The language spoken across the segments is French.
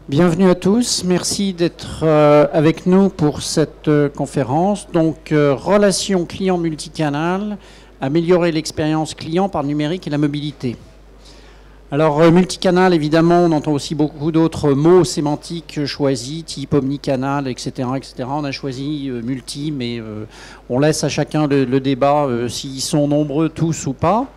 Bienvenue à tous, merci d'être avec nous pour cette conférence. Donc, relations clients multicanal, améliorer l'expérience client par le numérique et la mobilité. Alors, multicanal, évidemment, on entend aussi beaucoup d'autres mots sémantiques choisis, type omnicanal, etc., etc. On a choisi multi, mais on laisse à chacun le débat s'ils sont nombreux tous ou pas.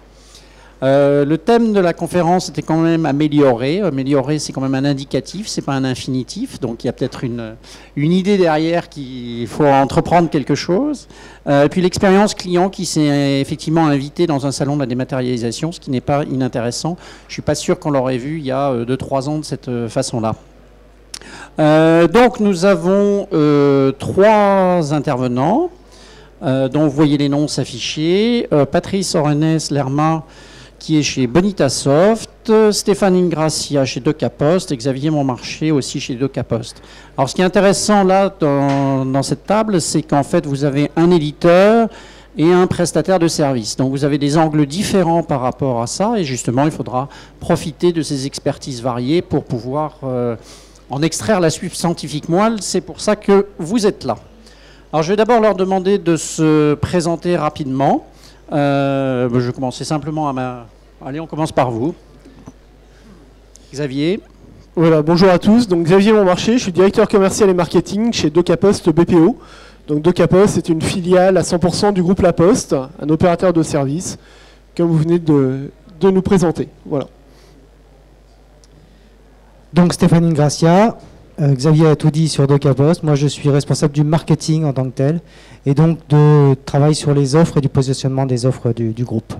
Le thème de la conférence était quand même améliorer. Améliorer, c'est quand même un indicatif, c'est pas un infinitif. Donc il y a peut-être une idée derrière qu'il faut entreprendre quelque chose. Et puis l'expérience client qui s'est effectivement invité dans un salon de la dématérialisation, ce qui n'est pas inintéressant. Je suis pas sûr qu'on l'aurait vu il y a 2-3 ans de cette façon-là. Donc nous avons 3 intervenants dont vous voyez les noms s'afficher. Patrice Orenès-Lerma, qui est chez Bonitasoft, Stéphane Ingracia chez DocaPost et Xavier Montmarché aussi chez DocaPost. Alors ce qui est intéressant là dans cette table, c'est qu'en fait vous avez un éditeur et un prestataire de service. Donc vous avez des angles différents par rapport à ça et justement il faudra profiter de ces expertises variées pour pouvoir en extraire la substantifique moelle. C'est pour ça que vous êtes là. Alors je vais d'abord leur demander de se présenter rapidement. Je vais commencer simplement Allez, on commence par vous. Xavier. Voilà, bonjour à tous. Donc Xavier Montmarché, je suis directeur commercial et marketing chez DocaPost BPO. Donc DocaPost est une filiale à 100% du groupe La Poste, un opérateur de service, comme vous venez de nous présenter. Voilà. Donc Stéphane Ingracia, Xavier a tout dit sur DocaPost. Moi, je suis responsable du marketing en tant que tel et donc de travail sur les offres et du positionnement des offres du groupe.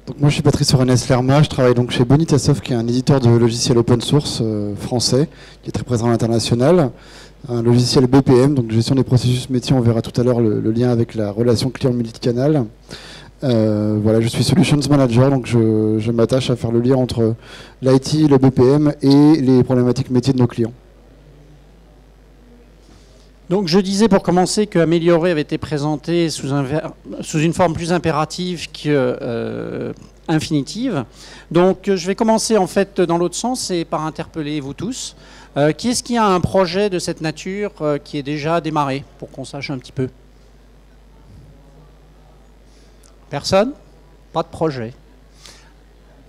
Donc moi, je suis Patrice Orenès-Lerma. Je travaille donc chez Bonitasoft, qui est un éditeur de logiciels open source français, qui est très présent à l'international. Un logiciel BPM, donc gestion des processus métiers. On verra tout à l'heure le lien avec la relation client multicanal. Voilà, je suis Solutions Manager, donc je m'attache à faire le lien entre l'IT, le BPM et les problématiques métiers de nos clients. Donc je disais pour commencer que améliorer avait été présenté sous une forme plus impérative que infinitive. Donc je vais commencer en fait dans l'autre sens et par interpeller vous tous. Qui est-ce qui a un projet de cette nature qui est déjà démarré pour qu'on sache un petit peu? Personne? Pas de projet.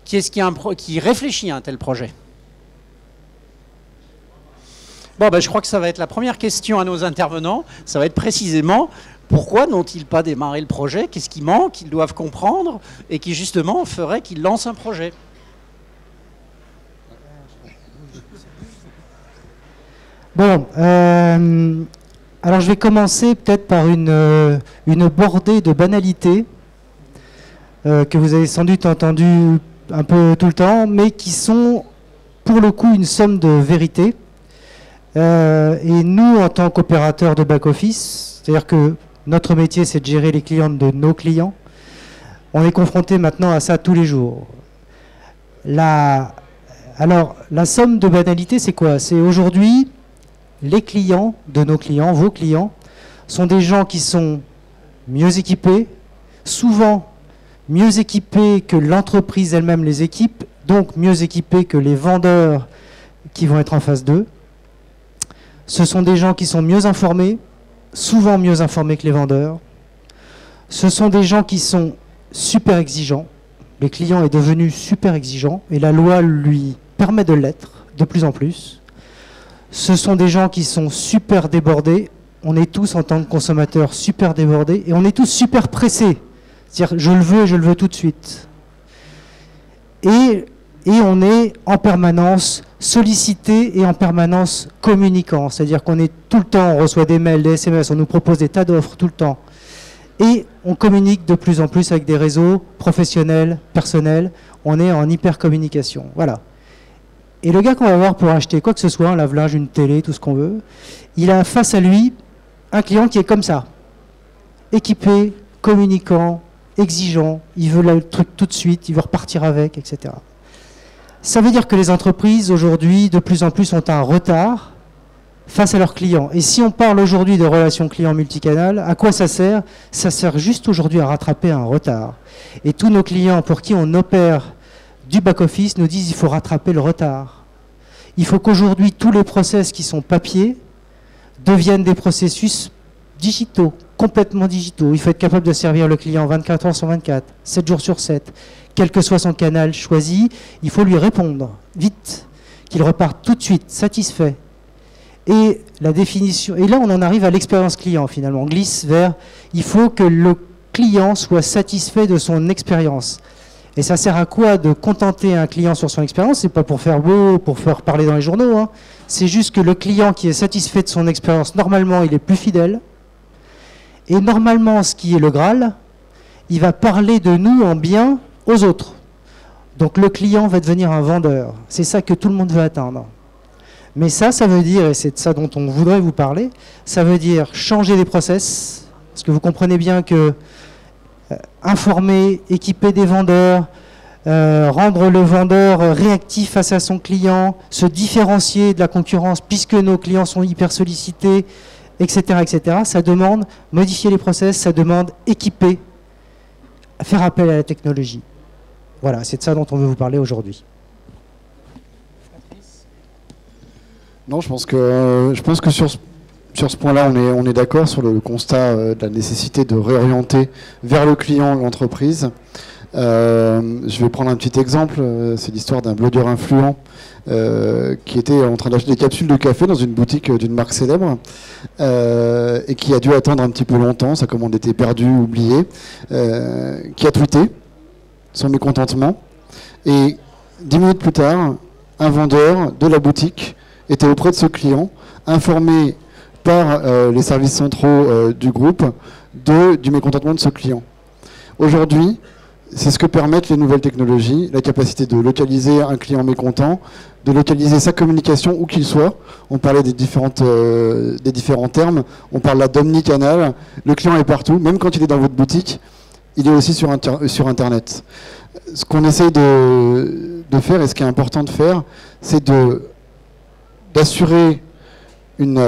Qui est-ce qui réfléchit à un tel projet? Bon, ben, je crois que ça va être la première question à nos intervenants. Ça va être précisément pourquoi n'ont-ils pas démarré le projet? Qu'est-ce qui manque, qu'ils doivent comprendre et qui justement ferait qu'ils lancent un projet? Bon, alors je vais commencer peut-être par une bordée de banalités que vous avez sans doute entendu un peu tout le temps, mais qui sont pour le coup une somme de vérité. Et nous, en tant qu'opérateurs de back-office, c'est-à-dire que notre métier, c'est de gérer les clients de nos clients, on est confronté maintenant à ça tous les jours. Alors, la somme de banalité, c'est quoi? C'est aujourd'hui, les clients de nos clients, vos clients, sont des gens qui sont mieux équipés, souvent mieux équipés que l'entreprise elle-même les équipe, donc mieux équipés que les vendeurs qui vont être en face d'eux. Ce sont des gens qui sont mieux informés, souvent mieux informés que les vendeurs. Ce sont des gens qui sont super exigeants. Le client est devenu super exigeant et la loi lui permet de l'être de plus en plus. Ce sont des gens qui sont super débordés. On est tous en tant que consommateurs super débordés et on est tous super pressés. C'est-à-dire je le veux et je le veux tout de suite. Et on est en permanence sollicité et en permanence communicant. C'est-à-dire qu'on est tout le temps, on reçoit des mails, des SMS, on nous propose des tas d'offres tout le temps. Et on communique de plus en plus avec des réseaux professionnels, personnels. On est en hyper-communication. Voilà. Et le gars qu'on va voir pour acheter quoi que ce soit, un lave-linge, une télé, tout ce qu'on veut, il a face à lui un client qui est comme ça. Équipé, communicant, exigeant, il veut le truc tout de suite, il veut repartir avec, etc. Ça veut dire que les entreprises, aujourd'hui, de plus en plus, ont un retard face à leurs clients. Et si on parle aujourd'hui de relations clients multicanal, à quoi ça sert? Ça sert juste aujourd'hui à rattraper un retard. Et tous nos clients pour qui on opère du back-office nous disent qu'il faut rattraper le retard. Il faut qu'aujourd'hui, tous les process qui sont papier deviennent des processus digitaux, complètement digitaux. Il faut être capable de servir le client 24 heures sur 24, 7 jours sur 7. Quel que soit son canal choisi, il faut lui répondre vite, qu'il reparte tout de suite, satisfait. Et la définition, et là on en arrive à l'expérience client finalement, on glisse vers, il faut que le client soit satisfait de son expérience. Et ça sert à quoi de contenter un client sur son expérience? C'est pas pour faire beau, pour faire parler dans les journaux, hein. C'est juste que le client qui est satisfait de son expérience, normalement il est plus fidèle. Et normalement, ce qui est le Graal, il va parler de nous en bien aux autres. Donc le client va devenir un vendeur. C'est ça que tout le monde veut atteindre. Mais ça veut dire, et c'est de ça dont on voudrait vous parler, ça veut dire changer les process, parce que vous comprenez bien que informer, équiper des vendeurs, rendre le vendeur réactif face à son client, se différencier de la concurrence puisque nos clients sont hyper sollicités, etc., etc. Ça demande modifier les process, ça demande équiper, faire appel à la technologie. Voilà, c'est de ça dont on veut vous parler aujourd'hui. Non, je pense que sur ce point-là, on est d'accord sur le constat de la nécessité de réorienter vers le client l'entreprise. Je vais prendre un petit exemple, c'est l'histoire d'un blogueur influent qui était en train d'acheter des capsules de café dans une boutique d'une marque célèbre et qui a dû attendre un petit peu longtemps, sa commande était perdue, oubliée, qui a tweeté son mécontentement et 10 minutes plus tard, un vendeur de la boutique était auprès de ce client, informé par les services centraux du groupe du mécontentement de ce client. Aujourd'hui, c'est ce que permettent les nouvelles technologies, la capacité de localiser un client mécontent, de localiser sa communication où qu'il soit. On parlait des différents termes, on parle là d'omnicanal, le client est partout, même quand il est dans votre boutique, il est aussi sur Internet. Ce qu'on essaye de faire, et ce qui est important de faire, c'est d'assurer une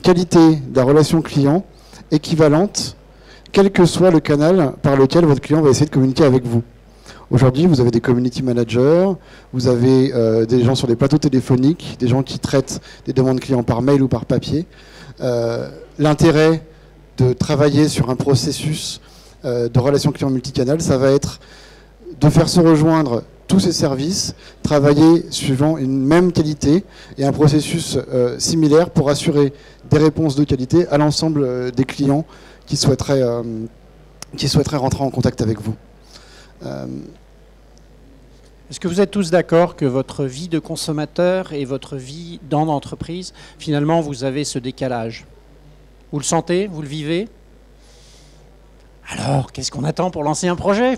qualité de la relation client équivalente, quel que soit le canal par lequel votre client va essayer de communiquer avec vous. Aujourd'hui, vous avez des community managers, vous avez des gens sur des plateaux téléphoniques, des gens qui traitent des demandes clients par mail ou par papier. L'intérêt de travailler sur un processus de relation client multicanal, ça va être de faire se rejoindre tous ces services, travailler suivant une même qualité et un processus similaire pour assurer des réponses de qualité à l'ensemble des clients qui souhaiteraient rentrer en contact avec vous. Est-ce que vous êtes tous d'accord que votre vie de consommateur et votre vie dans l'entreprise, finalement, vous avez ce décalage? Vous le sentez? Vous le vivez? Alors, qu'est-ce qu'on attend pour lancer un projet?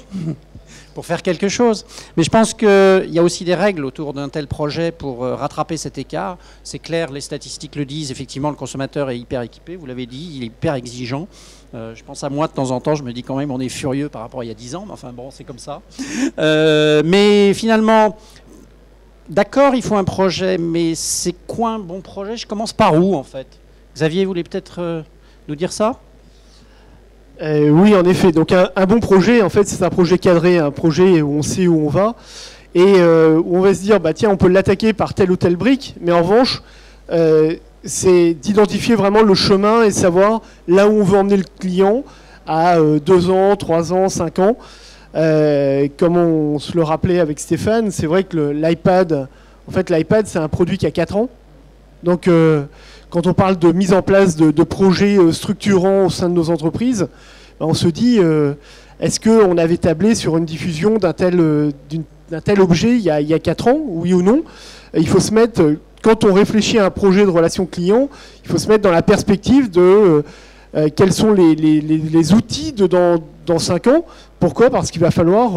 Pour faire quelque chose. Mais je pense qu'il y a aussi des règles autour d'un tel projet pour rattraper cet écart. C'est clair, les statistiques le disent, effectivement, le consommateur est hyper équipé, vous l'avez dit, il est hyper exigeant. Je pense à moi de temps en temps, je me dis quand même on est furieux par rapport à il y a 10 ans, mais enfin bon, c'est comme ça. Mais finalement, d'accord, il faut un projet, mais c'est quoi un bon projet? Je commence par où en fait? Xavier, vous voulez peut-être nous dire ça? Oui, en effet. Donc un bon projet, en fait, c'est un projet cadré, un projet où on sait où on va et où on va se dire, bah tiens, on peut l'attaquer par telle ou telle brique, mais en revanche, c'est d'identifier vraiment le chemin et savoir là où on veut emmener le client à 2 ans, 3 ans, 5 ans. Comme on se le rappelait avec Stéphane, c'est vrai que l'iPad, en fait, l'iPad, c'est un produit qui a 4 ans. Donc, quand on parle de mise en place de projets structurants au sein de nos entreprises, on se dit, est-ce qu'on avait tablé sur une diffusion d'un tel objet il y a 4 ans, oui ou non? Il faut se mettre, quand on réfléchit à un projet de relation client, il faut se mettre dans la perspective de quels sont les outils dans 5 ans. Pourquoi? Parce qu'il va falloir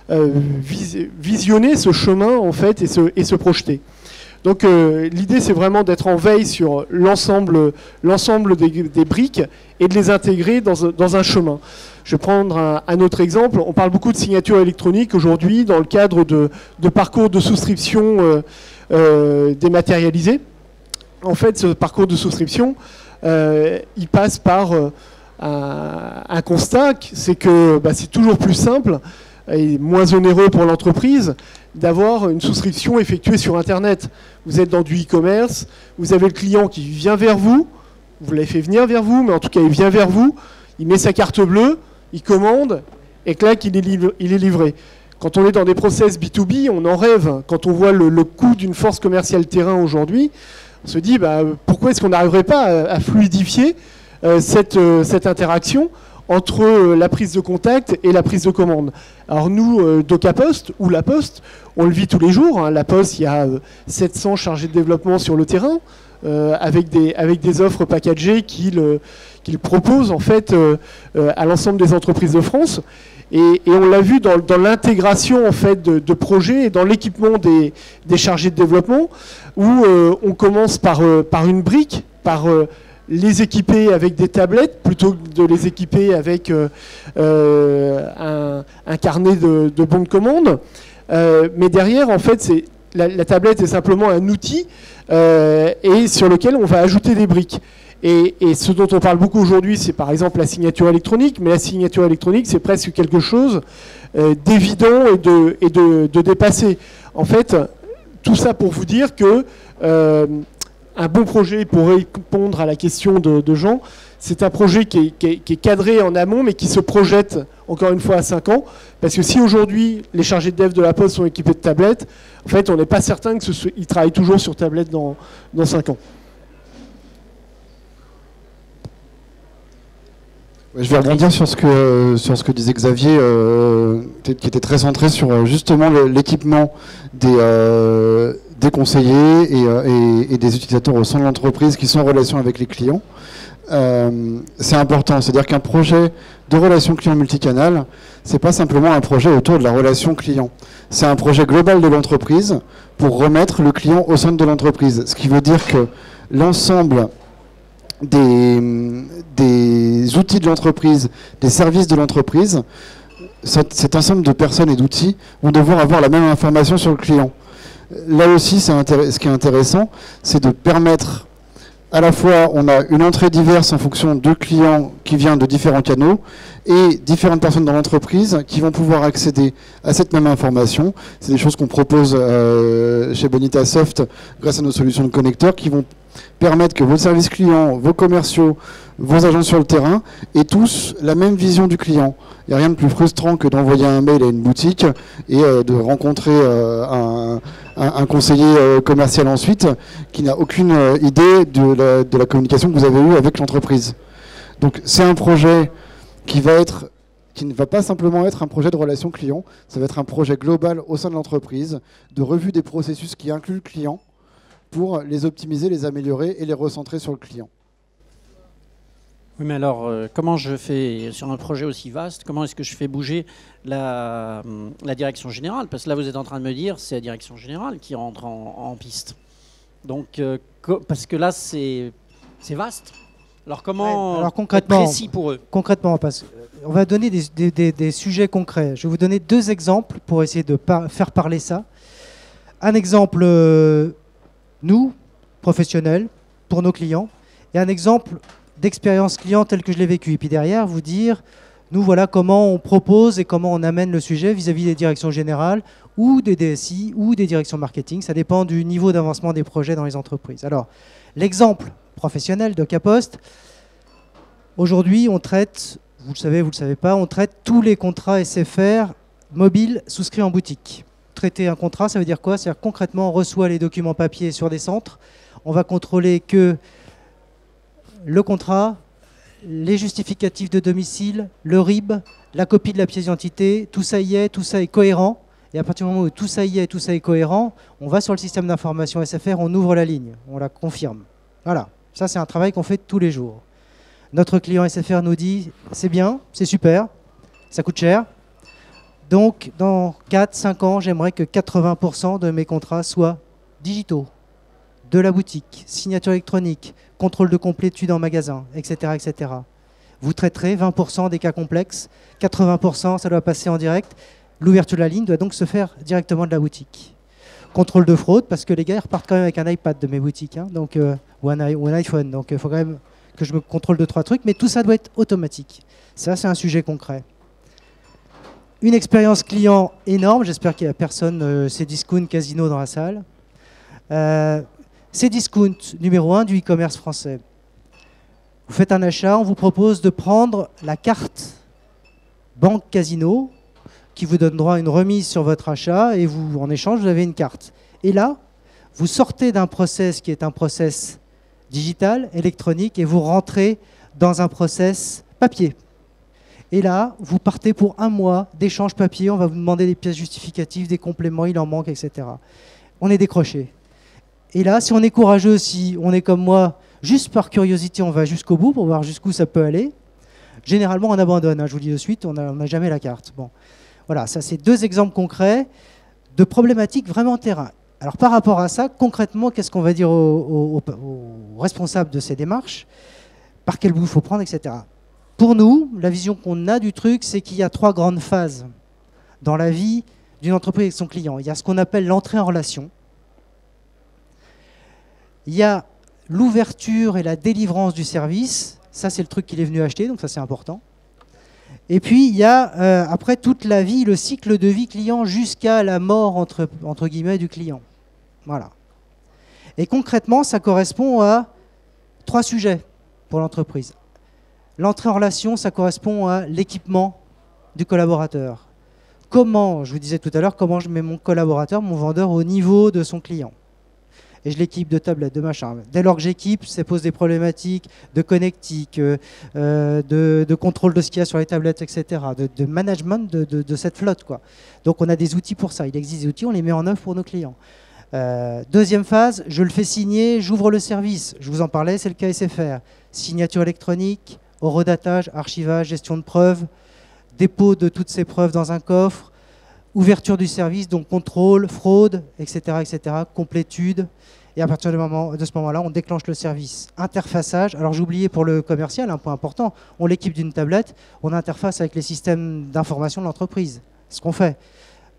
visionner ce chemin en fait et se projeter. Donc l'idée, c'est vraiment d'être en veille sur l'ensemble des briques et de les intégrer dans un chemin. Je vais prendre un autre exemple. On parle beaucoup de signature électronique aujourd'hui dans le cadre de parcours de souscription dématérialisés. En fait, ce parcours de souscription, il passe par un constat, c'est que c'est toujours plus simple et moins onéreux pour l'entreprise d'avoir une souscription effectuée sur Internet. Vous êtes dans du e-commerce, vous avez le client qui vient vers vous, vous l'avez fait venir vers vous, mais en tout cas il vient vers vous, il met sa carte bleue, il commande, et clac, il est livré. Quand on est dans des process B2B, on en rêve. Quand on voit le coût d'une force commerciale terrain aujourd'hui, on se dit pourquoi est-ce qu'on n'arriverait pas à fluidifier cette interaction entre la prise de contact et la prise de commande. Alors nous, DocaPost ou La Poste, on le vit tous les jours. Hein. La Poste, il y a 700 chargés de développement sur le terrain, avec des offres packagées qu'ils proposent en fait à l'ensemble des entreprises de France. Et on l'a vu dans l'intégration en fait de projets et dans l'équipement des chargés de développement, où on commence par une brique, par les équiper avec des tablettes plutôt que de les équiper avec un carnet de bons de commande. Mais derrière, en fait, la tablette est simplement un outil et sur lequel on va ajouter des briques. Et ce dont on parle beaucoup aujourd'hui, c'est par exemple la signature électronique, mais la signature électronique, c'est presque quelque chose d'évident et de dépassé. En fait, tout ça pour vous dire que un bon projet pour répondre à la question de Jean, c'est un projet qui est cadré en amont, mais qui se projette, encore une fois, à 5 ans. Parce que si aujourd'hui, les chargés de dev de La Poste sont équipés de tablettes, en fait, on n'est pas certain qu'ils travaillent toujours sur tablette dans 5 ans. Je vais rebondir sur ce que disait Xavier, qui était très centré sur justement l'équipement des conseillers et des utilisateurs au sein de l'entreprise qui sont en relation avec les clients. C'est important, c'est-à-dire qu'un projet de relation client multicanal, c'est pas simplement un projet autour de la relation client. C'est un projet global de l'entreprise pour remettre le client au centre de l'entreprise. Ce qui veut dire que l'ensemble des outils de l'entreprise, des services de l'entreprise, cet ensemble de personnes et d'outils vont devoir avoir la même information sur le client. Là aussi, ce qui est intéressant, c'est de permettre, à la fois, on a une entrée diverse en fonction de clients qui viennent de différents canaux et différentes personnes dans l'entreprise qui vont pouvoir accéder à cette même information. C'est des choses qu'on propose chez Bonitasoft grâce à nos solutions de connecteurs qui vont permettre que vos services clients, vos commerciaux, vos agents sur le terrain aient tous la même vision du client. Il n'y a rien de plus frustrant que d'envoyer un mail à une boutique et de rencontrer un conseiller commercial ensuite qui n'a aucune idée de la communication que vous avez eue avec l'entreprise. Donc c'est un projet qui ne va pas simplement être un projet de relation client, ça va être un projet global au sein de l'entreprise, de revue des processus qui incluent le client pour les optimiser, les améliorer et les recentrer sur le client. Oui, mais alors, comment je fais, sur un projet aussi vaste, comment est-ce que je fais bouger la direction générale? Parce que là, vous êtes en train de me dire, c'est la direction générale qui rentre en piste. Donc, parce que là, c'est vaste. Alors, comment être précis pour eux? Concrètement, on va donner des sujets concrets. Je vais vous donner 2 exemples pour essayer de faire parler ça. Un exemple, nous, professionnels, pour nos clients, et un exemple d'expérience client tel que je l'ai vécu. Et puis derrière, vous dire, nous, voilà comment on propose et comment on amène le sujet vis-à-vis des directions générales ou des DSI ou des directions marketing. Ça dépend du niveau d'avancement des projets dans les entreprises. Alors, l'exemple professionnel de DocaPost, aujourd'hui, on traite, vous le savez pas, on traite tous les contrats SFR mobiles souscrits en boutique. Traiter un contrat, ça veut dire quoi? C'est-à-dire concrètement, on reçoit les documents papier sur des centres, on va contrôler que le contrat, les justificatifs de domicile, le RIB, la copie de la pièce d'identité, tout ça y est, tout ça est cohérent. Et à partir du moment où tout ça y est, tout ça est cohérent, on va sur le système d'information SFR, on ouvre la ligne, on la confirme. Voilà, ça c'est un travail qu'on fait tous les jours. Notre client SFR nous dit, c'est bien, c'est super, ça coûte cher. Donc dans 4-5 ans, j'aimerais que 80% de mes contrats soient digitaux, de la boutique, signature électronique, contrôle de complétude en magasin, etc., etc. Vous traiterez 20% des cas complexes, 80% ça doit passer en direct. L'ouverture de la ligne doit donc se faire directement de la boutique. Contrôle de fraude, parce que les gars ils repartent quand même avec un iPad de mes boutiques, hein, donc, ou un iPhone, donc il faut quand même que je me contrôle 2-3 trucs, mais tout ça doit être automatique. Ça, c'est un sujet concret. Une expérience client énorme. J'espère qu'il n'y a personne Cdiscount Casino dans la salle. Cdiscount, numéro 1 du e-commerce français. Vous faites un achat, on vous propose de prendre la carte Banque Casino qui vous donne droit à une remise sur votre achat et vous, en échange, vous avez une carte. Et là, vous sortez d'un process qui est un process digital, électronique, et vous rentrez dans un process papier. Et là, vous partez pour 1 mois d'échange papier, on va vous demander des pièces justificatives, des compléments, il en manque, etc. On est décroché. Et là, si on est courageux, si on est comme moi, juste par curiosité, on va jusqu'au bout pour voir jusqu'où ça peut aller. Généralement, on abandonne, hein, je vous le dis de suite, on n'a jamais la carte. Bon. Voilà, ça c'est 2 exemples concrets de problématiques vraiment terrain. Alors par rapport à ça, concrètement, qu'est-ce qu'on va dire aux responsables de ces démarches? Par quel bout il faut prendre, etc. Pour nous, la vision qu'on a du truc, c'est qu'il y a 3 grandes phases dans la vie d'une entreprise avec son client. Il y a ce qu'on appelle l'entrée en relation. Il y a l'ouverture et la délivrance du service. Ça, c'est le truc qu'il est venu acheter, donc ça, c'est important. Et puis, il y a, après, toute la vie, le cycle de vie client jusqu'à la mort, entre guillemets, du client. Voilà. Et concrètement, ça correspond à 3 sujets pour l'entreprise. L'entrée en relation, ça correspond à l'équipement du collaborateur. Comment, je vous disais tout à l'heure, comment je mets mon collaborateur, mon vendeur, au niveau de son client. Et je l'équipe de tablettes, de machin. Dès lors que j'équipe, ça pose des problématiques de connectique, de contrôle de ce qu'il y a sur les tablettes, etc., de management de cette flotte, quoi. Donc on a des outils pour ça. Il existe des outils, on les met en œuvre pour nos clients. Deuxième phase, je le fais signer, j'ouvre le service. Je vous en parlais, c'est le cas SFR. Signature électronique, horodatage, archivage, gestion de preuves, dépôt de toutes ces preuves dans un coffre, ouverture du service, donc contrôle, fraude, etc., etc., complétude. Et à partir de ce moment-là, on déclenche le service. Interfaçage. Alors j'ai oublié pour le commercial, un point important, on l'équipe d'une tablette, on interface avec les systèmes d'information de l'entreprise. C'est ce qu'on fait.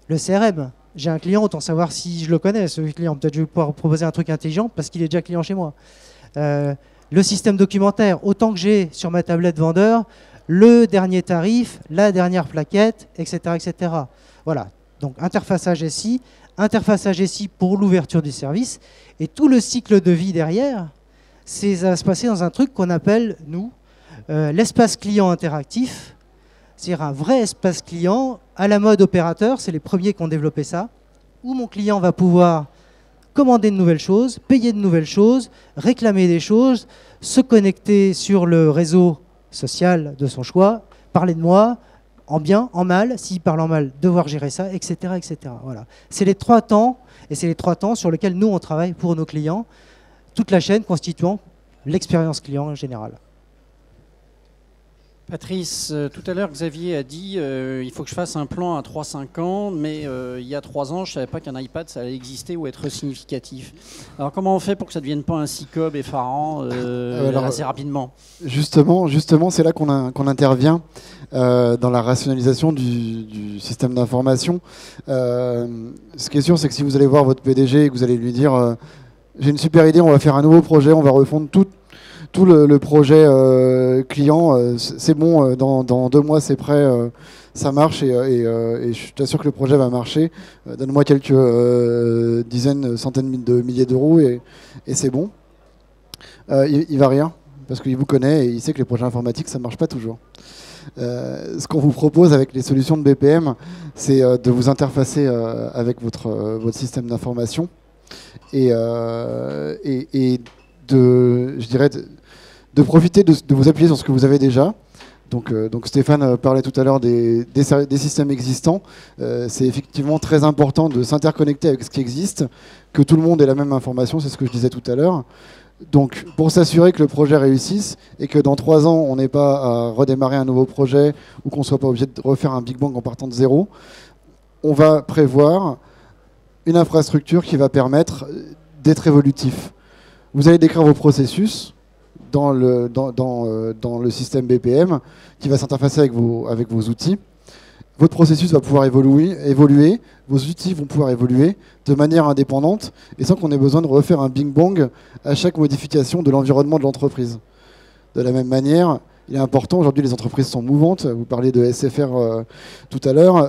Le CRM, j'ai un client, autant savoir si je le connais, ce client. Peut-être je vais pouvoir proposer un truc intelligent parce qu'il est déjà client chez moi. Le système documentaire, autant que j'ai sur ma tablette vendeur, le dernier tarif, la dernière plaquette, etc., etc. Voilà, donc interfaçage SI pour l'ouverture du service. Et tout le cycle de vie derrière, ça va se passer dans un truc qu'on appelle, nous, l'espace client interactif. C'est-à-dire un vrai espace client à la mode opérateur, c'est les premiers qui ont développé ça, où mon client va pouvoir commander de nouvelles choses, payer de nouvelles choses, réclamer des choses, se connecter sur le réseau social de son choix, parler de moi, en bien, en mal, s'il parle en mal, devoir gérer ça, etc. etc. Voilà. C'est les 3 temps, et c'est les 3 temps sur lesquels nous, on travaille pour nos clients, toute la chaîne constituant l'expérience client en général. Patrice, tout à l'heure, Xavier a dit il faut que je fasse un plan à 3-5 ans, mais il y a 3 ans, je ne savais pas qu'un iPad, ça allait exister ou être significatif. Alors, comment on fait pour que ça ne devienne pas un SICOB effarant assez rapidement? Justement, c'est là qu'on intervient dans la rationalisation du système d'information. Ce qui est sûr, c'est que si vous allez voir votre PDG et que vous allez lui dire j'ai une super idée, on va faire un nouveau projet, on va refondre tout le projet client, c'est bon, dans 2 mois c'est prêt, ça marche et je t'assure que le projet va marcher. Donne-moi quelques dizaines, centaines de milliers d'euros et c'est bon. Il va rien parce qu'il vous connaît et il sait que les projets informatiques ça ne marche pas toujours. Ce qu'on vous propose avec les solutions de BPM, c'est de vous interfacer avec votre système d'information et je dirais de profiter de vous appuyer sur ce que vous avez déjà. Donc Stéphane parlait tout à l'heure des systèmes existants. C'est effectivement très important de s'interconnecter avec ce qui existe, que tout le monde ait la même information, c'est ce que je disais tout à l'heure. Donc pour s'assurer que le projet réussisse et que dans 3 ans on n'ait pas à redémarrer un nouveau projet ou qu'on ne soit pas obligé de refaire un Big Bang en partant de zéro, on va prévoir une infrastructure qui va permettre d'être évolutif. Vous allez décrire vos processus dans le système BPM qui va s'interfacer avec vos outils. Votre processus va pouvoir évoluer, vos outils vont pouvoir évoluer de manière indépendante et sans qu'on ait besoin de refaire un Big Bang à chaque modification de l'environnement de l'entreprise. De la même manière, il est important, aujourd'hui les entreprises sont mouvantes, vous parliez de SFR tout à l'heure,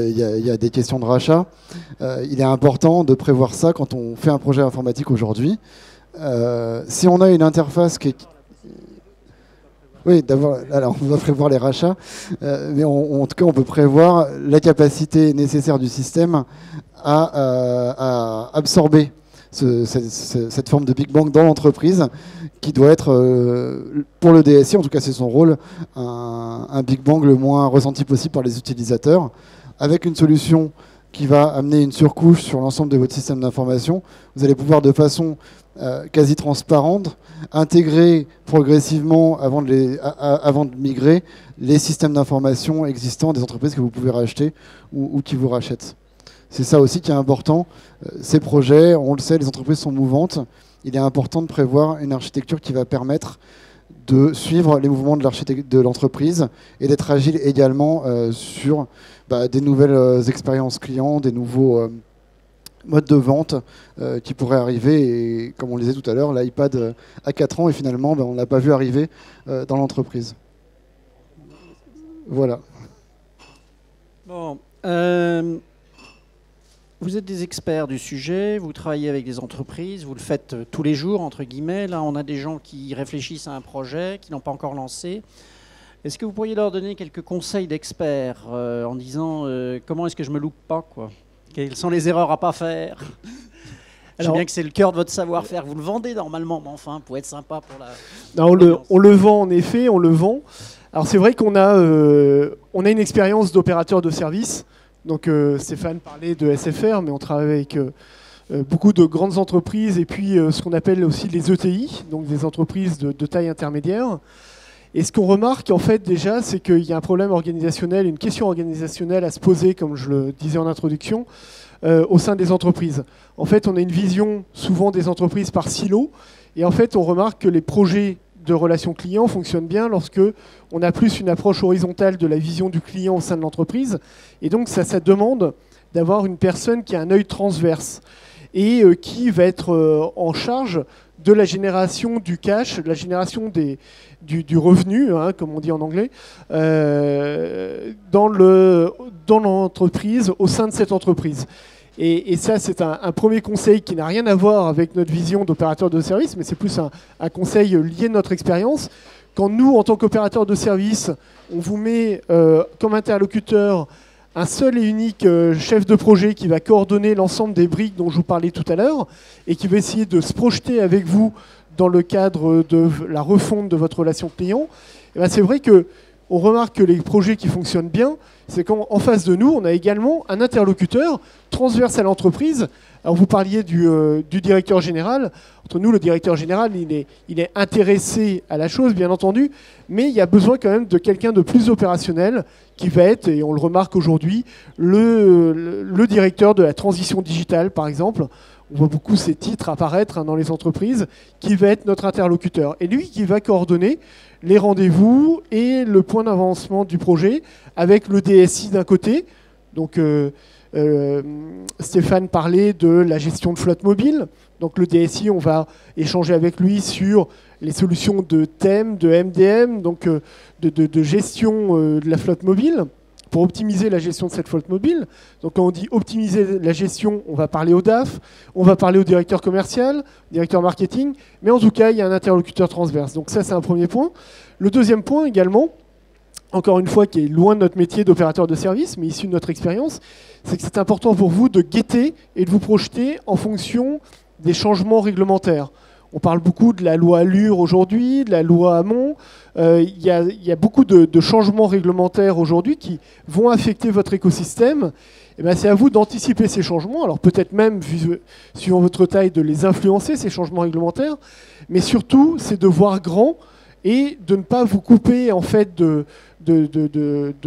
il y a des questions de rachat. Il est important de prévoir ça quand on fait un projet informatique aujourd'hui. Si on a une interface qui est... Oui, alors on va prévoir les rachats, mais en tout cas on peut prévoir la capacité nécessaire du système à absorber cette forme de Big Bang dans l'entreprise, qui doit être, pour le DSI, en tout cas c'est son rôle, un Big Bang le moins ressenti possible par les utilisateurs, avec une solution qui va amener une surcouche sur l'ensemble de votre système d'information. Vous allez pouvoir de façon quasi transparente intégrer progressivement, avant de migrer, les systèmes d'information existants des entreprises que vous pouvez racheter ou qui vous rachètent. C'est ça aussi qui est important. Ces projets, on le sait, les entreprises sont mouvantes. Il est important de prévoir une architecture qui va permettre de suivre les mouvements de l'entreprise et d'être agile également sur des nouvelles expériences clients, des nouveaux modes de vente qui pourraient arriver. Et comme on le disait tout à l'heure, l'iPad a 4 ans et finalement on ne l'a pas vu arriver dans l'entreprise. Voilà. Bon, vous êtes des experts du sujet, vous travaillez avec des entreprises, vous le faites tous les jours, entre guillemets. Là, on a des gens qui réfléchissent à un projet, qui n'ont pas encore lancé. Est-ce que vous pourriez leur donner quelques conseils d'experts en disant comment est-ce que je me loupe pas, quoi? Quelles sont les erreurs à pas faire? Je sais bien que c'est le cœur de votre savoir-faire. Vous le vendez normalement, mais enfin, pour être sympa pour la... Non, on le vend en effet, on le vend. Alors c'est vrai qu'on a une expérience d'opérateur de service. Donc Stéphane parlait de SFR, mais on travaille avec beaucoup de grandes entreprises et puis ce qu'on appelle aussi les ETI, donc des entreprises de taille intermédiaire. Et ce qu'on remarque en fait déjà, c'est qu'il y a un problème organisationnel, une question organisationnelle à se poser, comme je le disais en introduction, au sein des entreprises. En fait, on a une vision souvent des entreprises par silo, et en fait, on remarque que les projets de relations clients fonctionnent bien lorsque on a plus une approche horizontale de la vision du client au sein de l'entreprise. Et donc, ça demande d'avoir une personne qui a un œil transverse et qui va être en charge de la génération du cash, de la génération du revenu, hein, comme on dit en anglais, dans l'entreprise, au sein de cette entreprise. Et ça, c'est un premier conseil qui n'a rien à voir avec notre vision d'opérateur de service, mais c'est plus un conseil lié de notre expérience. Quand nous, en tant qu'opérateur de service, on vous met comme interlocuteur un seul et unique chef de projet qui va coordonner l'ensemble des briques dont je vous parlais tout à l'heure et qui va essayer de se projeter avec vous dans le cadre de la refonte de votre relation client, et ben c'est vrai qu'on remarque que les projets qui fonctionnent bien, c'est qu'en face de nous, on a également un interlocuteur transverse à l'entreprise. Alors vous parliez du directeur général. Entre nous, le directeur général, il est intéressé à la chose, bien entendu, mais il y a besoin quand même de quelqu'un de plus opérationnel qui va être, et on le remarque aujourd'hui, le directeur de la transition digitale, par exemple. On voit beaucoup ces titres apparaître dans les entreprises, qui va être notre interlocuteur. Et lui qui va coordonner les rendez-vous et le point d'avancement du projet avec le DSI d'un côté. Donc Stéphane parlait de la gestion de flotte mobile. Donc le DSI, on va échanger avec lui sur les solutions de thème, de MDM, donc de gestion de la flotte mobile, pour optimiser la gestion de cette flotte mobile. Donc quand on dit optimiser la gestion, on va parler au DAF, on va parler au directeur commercial, directeur marketing, mais en tout cas, il y a un interlocuteur transverse. Donc ça, c'est un premier point. Le deuxième point également, encore une fois, qui est loin de notre métier d'opérateur de service, mais issu de notre expérience, c'est que c'est important pour vous de guetter et de vous projeter en fonction des changements réglementaires. On parle beaucoup de la loi Allure aujourd'hui, de la loi Hamon. Il y a beaucoup de changements réglementaires aujourd'hui qui vont affecter votre écosystème. Et ben, c'est à vous d'anticiper ces changements. Alors peut-être même, suivant votre taille, de les influencer, ces changements réglementaires. Mais surtout, c'est de voir grand et de ne pas vous couper en fait de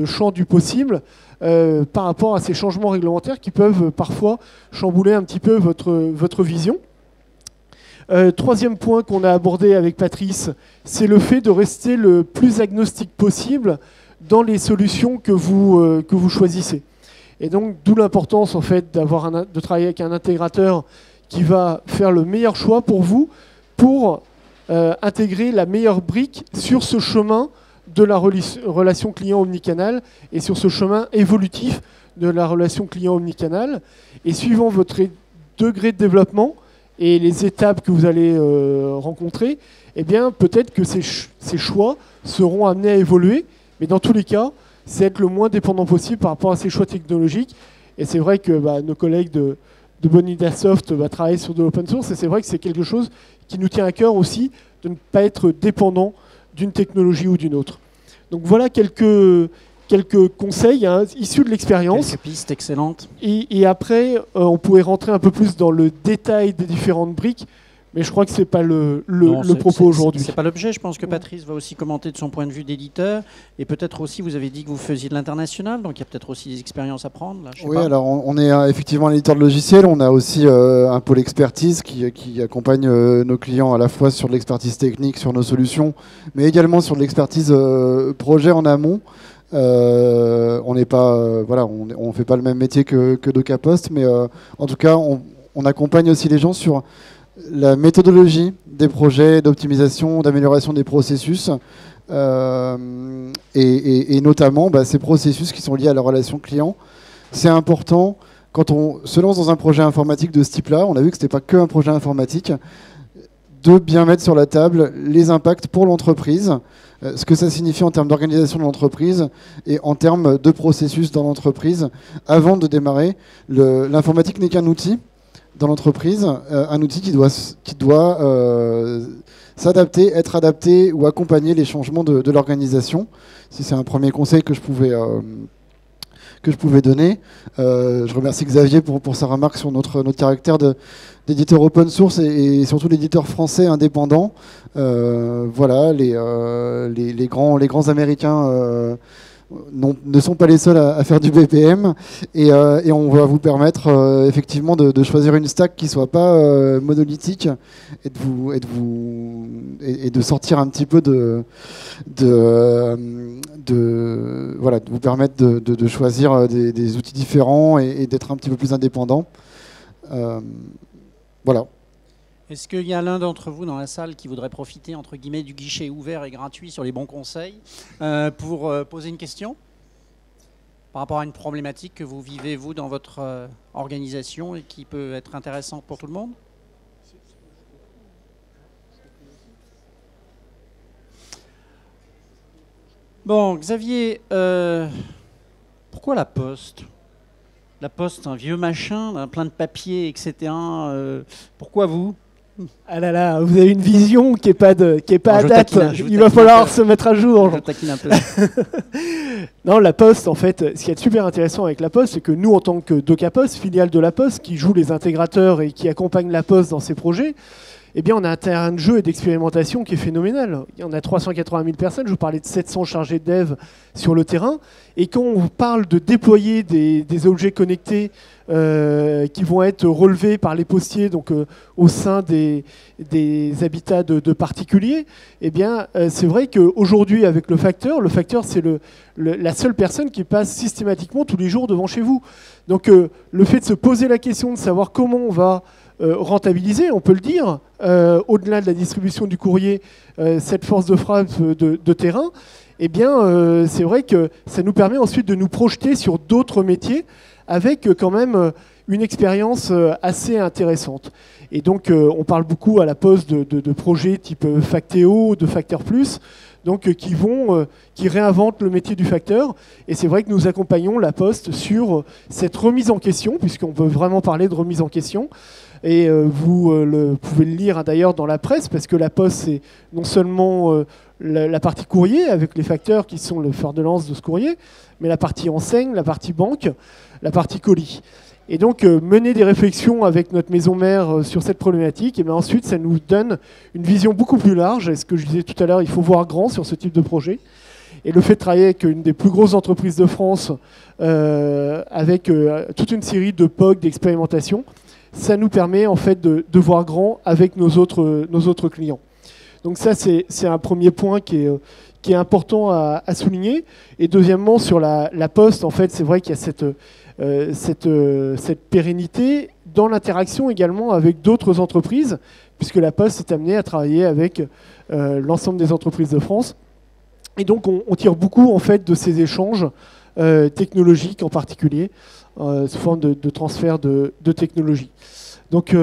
champ du possible par rapport à ces changements réglementaires qui peuvent parfois chambouler un petit peu votre vision. Troisième point qu'on a abordé avec Patrice, c'est le fait de rester le plus agnostique possible dans les solutions que vous choisissez. Et donc, d'où l'importance en fait de travailler avec un intégrateur qui va faire le meilleur choix pour vous pour intégrer la meilleure brique sur ce chemin de la relation client omnicanal et sur ce chemin évolutif de la relation client omnicanal. Et suivant votre degré de développement et les étapes que vous allez rencontrer, eh bien, peut-être que ces choix seront amenés à évoluer. Mais dans tous les cas, c'est être le moins dépendant possible par rapport à ces choix technologiques. Et c'est vrai que nos collègues de Bonidasoft travaillent sur de l'open source. Et c'est vrai que c'est quelque chose qui nous tient à cœur aussi, de ne pas être dépendant d'une technologie ou d'une autre. Donc voilà quelques conseils issus de l'expérience. Quelques pistes excellentes. Et après, on pourrait rentrer un peu plus dans le détail des différentes briques, mais je crois que ce n'est pas le propos aujourd'hui. Ce n'est pas l'objet. Je pense que Patrice va aussi commenter de son point de vue d'éditeur. Et peut-être aussi, vous avez dit que vous faisiez de l'international, donc il y a peut-être aussi des expériences à prendre. Là, oui, alors on est effectivement un éditeur de logiciels. On a aussi un pôle expertise qui accompagne nos clients à la fois sur de l'expertise technique, sur nos solutions, mais également sur de l'expertise projet en amont. On n'est pas, on fait pas le même métier que DocaPost, mais en tout cas, on accompagne aussi les gens sur la méthodologie des projets d'optimisation, d'amélioration des processus, et notamment ces processus qui sont liés à la relation client. C'est important quand on se lance dans un projet informatique de ce type-là. On a vu que ce n'était pas que un projet informatique, de bien mettre sur la table les impacts pour l'entreprise, ce que ça signifie en termes d'organisation de l'entreprise et en termes de processus dans l'entreprise. Avant de démarrer, l'informatique n'est qu'un outil dans l'entreprise, un outil qui doit s'adapter, être adapté ou accompagner les changements de l'organisation. Si c'est un premier conseil que je pouvais donner. Je remercie Xavier pour sa remarque sur notre caractère d'éditeur open source et surtout l'éditeur français indépendant. Voilà, les grands Américains ne sont pas les seuls à faire du BPM, et on va vous permettre effectivement de choisir une stack qui ne soit pas monolithique et de sortir un petit peu de vous permettre de choisir des outils différents et d'être un petit peu plus indépendant. Voilà. Est-ce qu'il y a l'un d'entre vous dans la salle qui voudrait profiter, entre guillemets, du guichet ouvert et gratuit sur les bons conseils pour poser une question par rapport à une problématique que vous vivez, vous, dans votre organisation et qui peut être intéressante pour tout le monde? Bon, Xavier, pourquoi la Poste? La Poste, un vieux machin, plein de papiers, etc. Pourquoi vous? Ah là là, vous avez une vision qui n'est pas à date. Il va falloir se mettre à jour. Je taquine un peu. Non, la Poste, en fait, ce qui est super intéressant avec la Poste, c'est que nous, en tant que DocaPost, filiale de la Poste, qui joue les intégrateurs et qui accompagne la Poste dans ses projets, eh bien, on a un terrain de jeu et d'expérimentation qui est phénoménal. Il y en a 380 000 personnes, je vous parlais de 700 chargés de dev sur le terrain. Et quand on parle de déployer des objets connectés qui vont être relevés par les postiers donc, au sein des habitats de particuliers, eh bien, c'est vrai qu'aujourd'hui, avec le facteur c'est la seule personne qui passe systématiquement tous les jours devant chez vous. Donc, le fait de se poser la question de savoir comment on va rentabiliser, on peut le dire, au-delà de la distribution du courrier, cette force de frappe de terrain, eh bien, c'est vrai que ça nous permet ensuite de nous projeter sur d'autres métiers avec quand même une expérience assez intéressante. Et donc, on parle beaucoup à la Poste de projets type Factéo, de Facteur Plus, donc qui réinventent le métier du facteur. Et c'est vrai que nous accompagnons la Poste sur cette remise en question, puisqu'on peut vraiment parler de remise en question. Et vous pouvez le lire d'ailleurs dans la presse, parce que la Poste, c'est non seulement la partie courrier, avec les facteurs qui sont le fer de lance de ce courrier, mais la partie enseigne, la partie banque, la partie colis. Et donc, mener des réflexions avec notre maison mère sur cette problématique, et bien ensuite, ça nous donne une vision beaucoup plus large. Et ce que je disais tout à l'heure, il faut voir grand sur ce type de projet. Et le fait de travailler avec une des plus grosses entreprises de France, avec toute une série de POC, d'expérimentation, ça nous permet en fait de voir grand avec nos autres clients. Donc ça, c'est un premier point qui est important à souligner. Et deuxièmement, sur la Poste, en fait, c'est vrai qu'il y a cette pérennité dans l'interaction également avec d'autres entreprises, puisque la Poste est amenée à travailler avec l'ensemble des entreprises de France. Et donc on tire beaucoup en fait de ces échanges technologiques en particulier, sous forme de transfert de technologie. Donc,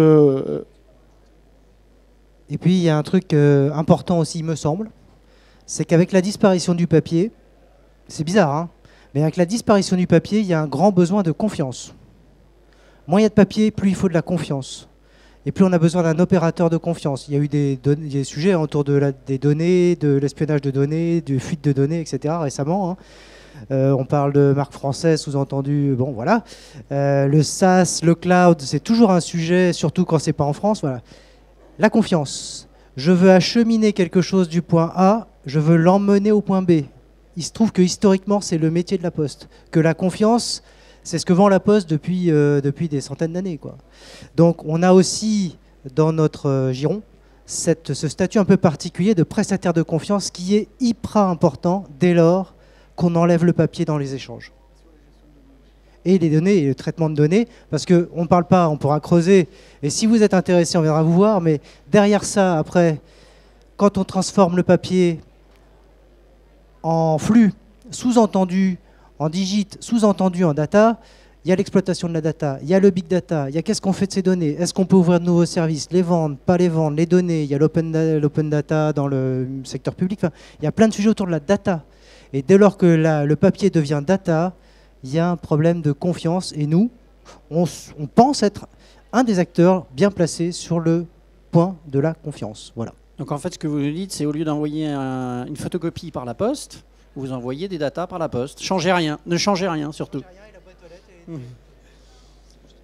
et puis il y a un truc important aussi, il me semble, c'est qu'avec la disparition du papier, c'est bizarre, hein, mais avec la disparition du papier, il y a un grand besoin de confiance. Moins il y a de papier, plus il faut de la confiance. Et plus on a besoin d'un opérateur de confiance. Il y a eu des sujets autour des données, de l'espionnage de données, de fuite de données, etc. récemment. Hein. On parle de marque française, sous-entendu, bon voilà. Le SaaS, le cloud, c'est toujours un sujet, surtout quand c'est pas en France. Voilà. La confiance. Je veux acheminer quelque chose du point A, je veux l'emmener au point B. Il se trouve que historiquement, c'est le métier de la Poste. Que la confiance, c'est ce que vend la Poste depuis des centaines d'années, quoi. Donc on a aussi dans notre giron ce statut un peu particulier de prestataire de confiance qui est hyper important dès lors qu'on enlève le papier dans les échanges. Et les données et le traitement de données, parce qu'on ne parle pas, on pourra creuser, et si vous êtes intéressé, on viendra vous voir, mais derrière ça, après, quand on transforme le papier en flux, sous-entendu en digit, sous-entendu en data, il y a l'exploitation de la data, il y a le big data, il y a qu'est-ce qu'on fait de ces données, est-ce qu'on peut ouvrir de nouveaux services, les vendre, pas les vendre, les données, il y a l'open data dans le secteur public, enfin, il y a plein de sujets autour de la data. Et dès lors que le papier devient data, il y a un problème de confiance. Et nous, on pense être un des acteurs bien placés sur le point de la confiance. Voilà. Donc en fait, ce que vous nous dites, c'est au lieu d'envoyer une photocopie par la poste, vous envoyez des datas par la poste. Changez rien, ne changez rien surtout.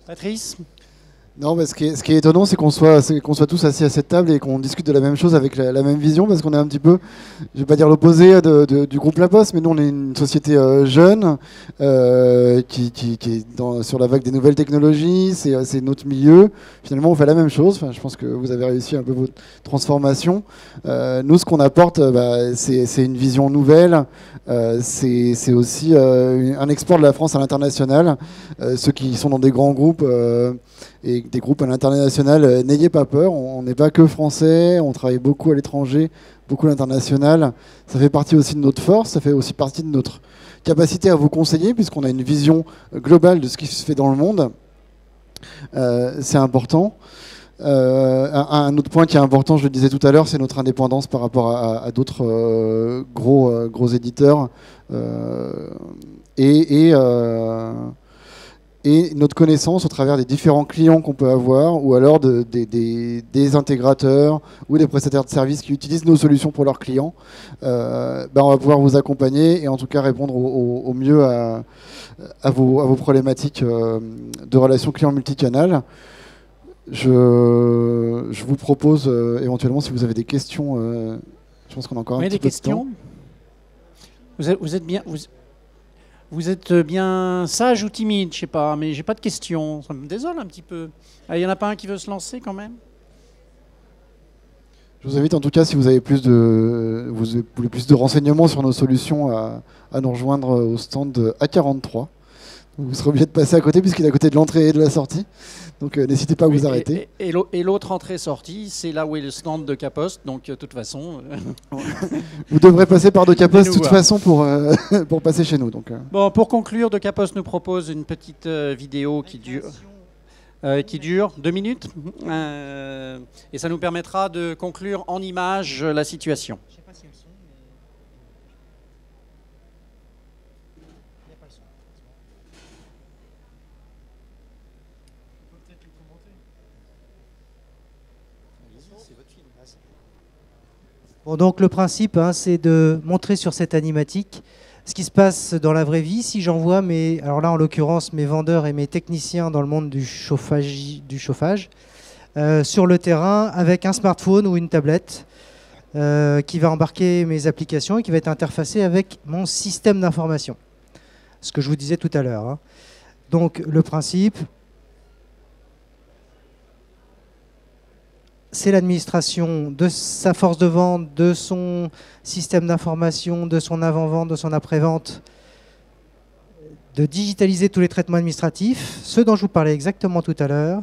Patrice ? Non, mais ce qui est étonnant, c'est qu'on soit tous assis à cette table et qu'on discute de la même chose avec la même vision, parce qu'on est un petit peu, je vais pas dire l'opposé du groupe La Poste, mais nous on est une société jeune qui est sur la vague des nouvelles technologies, c'est notre milieu. Finalement, on fait la même chose. Enfin, je pense que vous avez réussi un peu votre transformation. Nous, ce qu'on apporte, c'est une vision nouvelle. C'est aussi un export de la France à l'international. Ceux qui sont dans des grands groupes et des groupes à l'international, n'ayez pas peur, on n'est pas que français, on travaille beaucoup à l'étranger, beaucoup à l'international. Ça fait partie aussi de notre force, ça fait aussi partie de notre capacité à vous conseiller, puisqu'on a une vision globale de ce qui se fait dans le monde. C'est important. Un autre point qui est important, je le disais tout à l'heure, c'est notre indépendance par rapport à d'autres gros éditeurs. Et notre connaissance au travers des différents clients qu'on peut avoir, ou alors des intégrateurs ou des prestataires de services qui utilisent nos solutions pour leurs clients, on va pouvoir vous accompagner et en tout cas répondre au mieux à vos problématiques de relations clients multicanal. Je vous propose éventuellement, si vous avez des questions, je pense qu'on a encore un petit peu de temps. Vous êtes bien sage ou timide, je sais pas, mais j'ai pas de questions. Ça me désole un petit peu. Il y en a pas un qui veut se lancer quand même? Je vous invite en tout cas, si vous avez plus de renseignements sur nos solutions, à nous rejoindre au stand A43. Vous serez obligé de passer à côté puisqu'il est à côté de l'entrée et de la sortie. Donc n'hésitez pas à vous arrêter. Et l'autre entrée-sortie, c'est là où est le stand de Caposte. Donc de toute façon... Vous devrez passer par de Caposte de toute façon pour passer chez nous. Donc, Bon, pour conclure, de Caposte nous propose une petite vidéo qui dure 2 minutes. Et ça nous permettra de conclure en images la situation. Bon, donc le principe, c'est de montrer sur cette animatique ce qui se passe dans la vraie vie. Si j'envoie alors là en l'occurrence mes vendeurs et mes techniciens dans le monde du chauffage sur le terrain avec un smartphone ou une tablette qui va embarquer mes applications et qui va être interfacé avec mon système d'information. Ce que je vous disais tout à l'heure. Donc le principe, c'est l'administration de sa force de vente, de son système d'information, de son avant-vente, de son après-vente, de digitaliser tous les traitements administratifs, ce dont je vous parlais exactement tout à l'heure,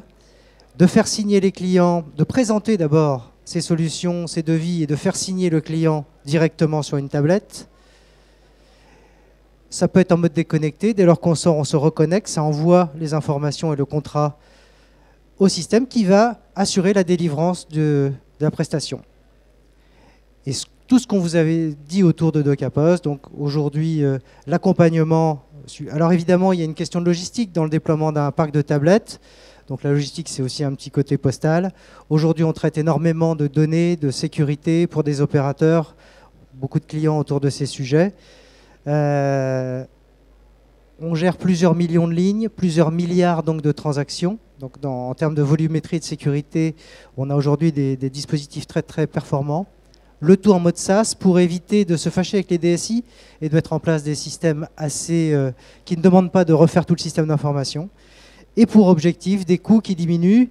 de faire signer les clients, de présenter d'abord ces solutions, ces devis et de faire signer le client directement sur une tablette, Ça peut être en mode déconnecté. Dès lors qu'on sort, on se reconnecte. Ça envoie les informations et le contrat au système qui va assurer la délivrance de la prestation. Et tout ce qu'on vous avait dit autour de DocaPost, donc aujourd'hui, l'accompagnement. Alors évidemment, il y a une question de logistique dans le déploiement d'un parc de tablettes. Donc la logistique, c'est aussi un petit côté postal. Aujourd'hui, on traite énormément de données, de sécurité pour des opérateurs, beaucoup de clients autour de ces sujets. On gère plusieurs millions de lignes, plusieurs milliards donc, de transactions. Donc en termes de volumétrie et de sécurité, on a aujourd'hui des dispositifs très très performants. Le tout en mode SaaS pour éviter de se fâcher avec les DSI et de mettre en place des systèmes qui ne demandent pas de refaire tout le système d'information. Et pour objectif, des coûts qui diminuent,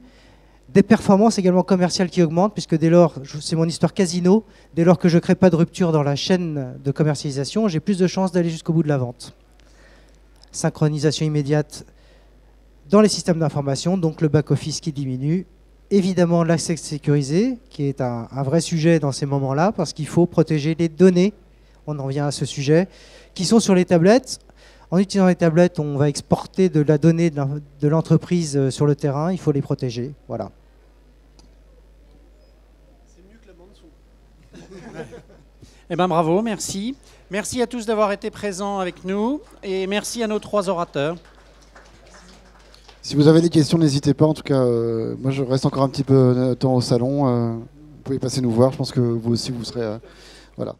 des performances également commerciales qui augmentent, puisque dès lors, c'est mon histoire casino, dès lors que je ne crée pas de rupture dans la chaîne de commercialisation, j'ai plus de chances d'aller jusqu'au bout de la vente. Synchronisation immédiate dans les systèmes d'information, donc le back-office qui diminue. Évidemment, l'accès sécurisé, qui est un vrai sujet dans ces moments-là, parce qu'il faut protéger les données, on en vient à ce sujet, qui sont sur les tablettes. En utilisant les tablettes, on va exporter de la donnée de l'entreprise sur le terrain, il faut les protéger. Voilà. C'est mieux que la bande-son. Eh bien, bravo, merci. Merci à tous d'avoir été présents avec nous et merci à nos 3 orateurs. Si vous avez des questions, n'hésitez pas. En tout cas, moi, je reste encore un petit peu de temps au salon. Vous pouvez passer nous voir. Je pense que vous aussi, vous serez... voilà.